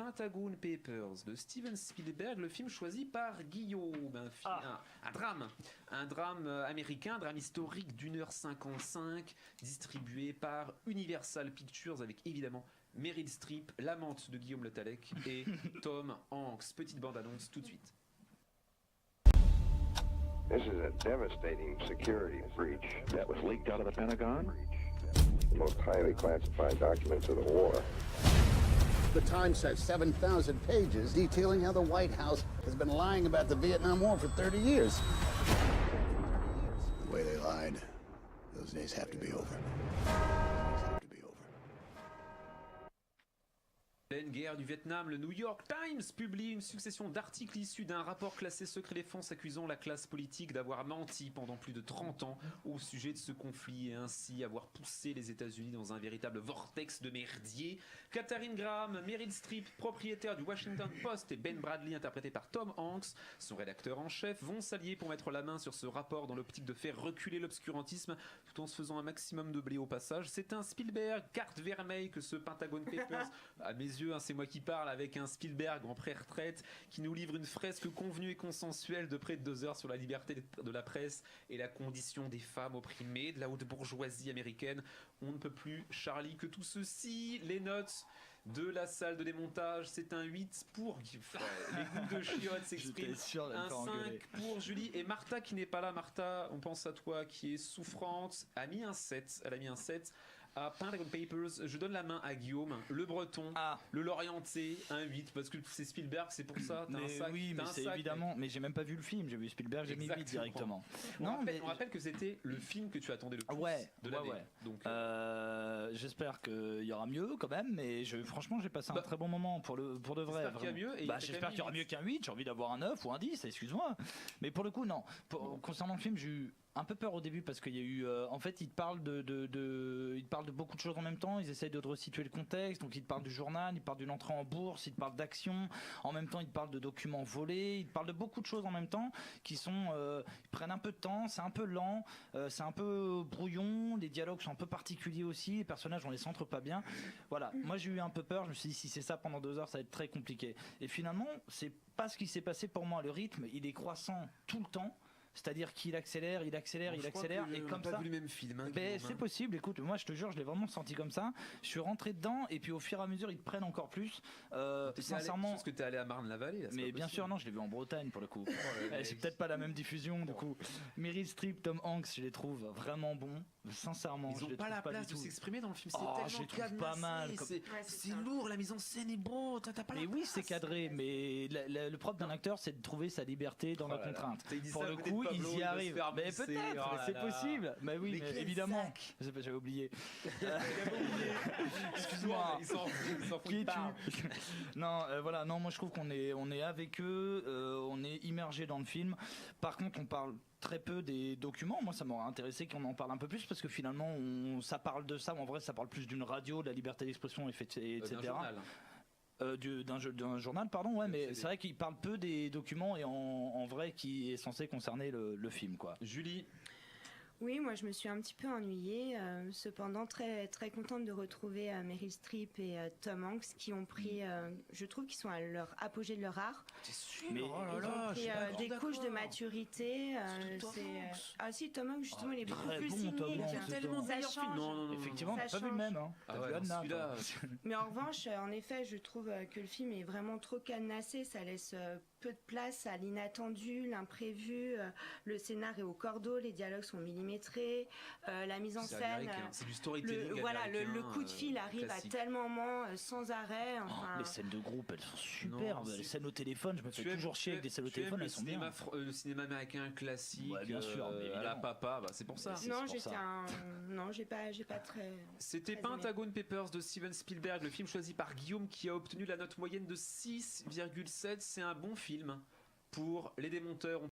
Pentagon Papers de Steven Spielberg, le film choisi par Guillaume. Un drame américain, un drame historique d'1h55, distribué par Universal Pictures avec évidemment Meryl Streep, l'amante de Guillaume Le Tallec, et Tom Hanks. Petite bande-annonce tout de suite. This is a devastating security breach that was leaked out of the Pentagon. The most highly classified documents of the war. The Times has 7,000 pages detailing how the White House has been lying about the Vietnam War for 30 years. The way they lied, those days have to be over. Pleine guerre du Vietnam, le New York Times publie une succession d'articles issus d'un rapport classé secret défense accusant la classe politique d'avoir menti pendant plus de 30 ans au sujet de ce conflit et ainsi avoir poussé les États-Unis dans un véritable vortex de merdier. Katharine Graham, Meryl Streep, propriétaire du Washington Post, et Ben Bradley, interprété par Tom Hanks, son rédacteur en chef, vont s'allier pour mettre la main sur ce rapport dans l'optique de faire reculer l'obscurantisme tout en se faisant un maximum de blé au passage. C'est un Spielberg carte vermeille que ce Pentagon Papers, à mes yeux, c'est moi qui parle, avec un Spielberg en pré-retraite qui nous livre une fresque convenue et consensuelle de près de 2 heures sur la liberté de la presse et la condition des femmes opprimées, de la haute bourgeoisie américaine. On ne peut plus, Charlie, que tout ceci. Les notes de la salle de démontage, c'est un 8 pour les goûts de chiottes s'expriment, un 5 pour Julie, et Martha qui n'est pas là. Martha, on pense à toi, qui est souffrante, a mis un 7, elle a mis un 7 à Pentagon Papers. Je donne la main à Guillaume, le breton, le lorienté, un 8, parce que c'est Spielberg, c'est pour ça. T'as un sac, oui, mais c'est évidemment, mais j'ai même pas vu le film, j'ai vu Spielberg, j'ai mis 8 directement. On rappelle que c'était le film que tu attendais le plus de l'année. Donc j'espère qu'il y aura mieux quand même, mais franchement j'ai passé un très bon moment pour de vrai. J'espère qu'il y a mieux. J'espère qu'il y aura mieux qu'un 8, j'ai envie d'avoir un 9 ou un 10, excuse-moi. Mais pour le coup, non. Concernant le film, j'ai eu un peu peur au début parce qu'il y a eu en fait ils parlent de beaucoup de choses en même temps, ils essayent de resituer le contexte, donc ils parlent du journal, ils parlent d'une entrée en bourse, ils parlent d'action, en même temps ils parlent de documents volés, ils parlent de beaucoup de choses en même temps qui sont ils prennent un peu de temps, c'est un peu lent, c'est un peu brouillon, les dialogues sont un peu particuliers aussi, les personnages on les centre pas bien. Voilà, moi j'ai eu un peu peur, je me suis dit si c'est ça pendant 2 heures ça va être très compliqué. Et finalement c'est pas ce qui s'est passé pour moi, le rythme il est croissant tout le temps. C'est-à-dire qu'il accélère, il accélère, il accélère, et comme ça. Pas vu le même film. C'est possible. Écoute, moi je te jure, je l'ai vraiment senti comme ça. Je suis rentré dedans, et puis au fur et à mesure, ils te prennent encore plus. Sincèrement. Parce que t'es allé à Marne-la-Vallée. Mais bien sûr, non, je l'ai vu en Bretagne pour le coup. C'est peut-être pas la même diffusion du coup. Meryl Streep, Tom Hanks, je les trouve vraiment bons. Sincèrement, ils ont pas la place de s'exprimer dans le film. C'est tellement je les trouve pas mal. C'est lourd, la mise en scène est beau. Mais oui, c'est cadré. Mais le propre d'un acteur, c'est de trouver sa liberté dans la contrainte. Pour le coup, ils y arrivent. Mais peut-être, c'est possible. Mais oui, mais évidemment. J'avais oublié. Excuse-moi. Ils s'en foutent pas. Non, voilà. Non, moi je trouve qu'on est avec eux. On est immergé dans le film. Par contre, on parle très peu des documents. Moi ça m'aurait intéressé qu'on en parle un peu plus parce que finalement ça parle de ça, mais en vrai ça parle plus d'une radio, de la liberté d'expression, etc. D'un journal, pardon, ouais, mais c'est vrai qu'il parle peu des documents et en vrai qui est censé concerner le film, quoi. Julie? Oui, moi je me suis un petit peu ennuyée, cependant très, très contente de retrouver Meryl Streep et Tom Hanks qui ont pris, je trouve qu'ils sont à leur apogée de leur art. T'es sûr? Mais ils ont pris des couches de maturité. Ah si, Tom Hanks justement il est beaucoup plus cynique. Tellement ça change. Non. Effectivement, pas vu le même. Hein. Mais en revanche, en effet, je trouve que le film est vraiment trop cadenassé, ça laisse peu de place à l'inattendu, l'imprévu, le scénar est au cordeau, les dialogues sont millimétrés, la mise en scène, c'est du storytelling le coup de fil arrive à tel moment sans arrêt. Les scènes de groupe, elles sont superbes. Les scènes au téléphone, je me fais toujours chier avec des scènes au téléphone, elles sont bien. Le cinéma américain classique, bien sûr, à la papa, c'est pour ça. Non, j'ai pas très. C'était Pentagon Papers de Steven Spielberg, le film choisi par Guillaume qui a obtenu la note moyenne de 6,7. C'est un bon film pour les démonteurs.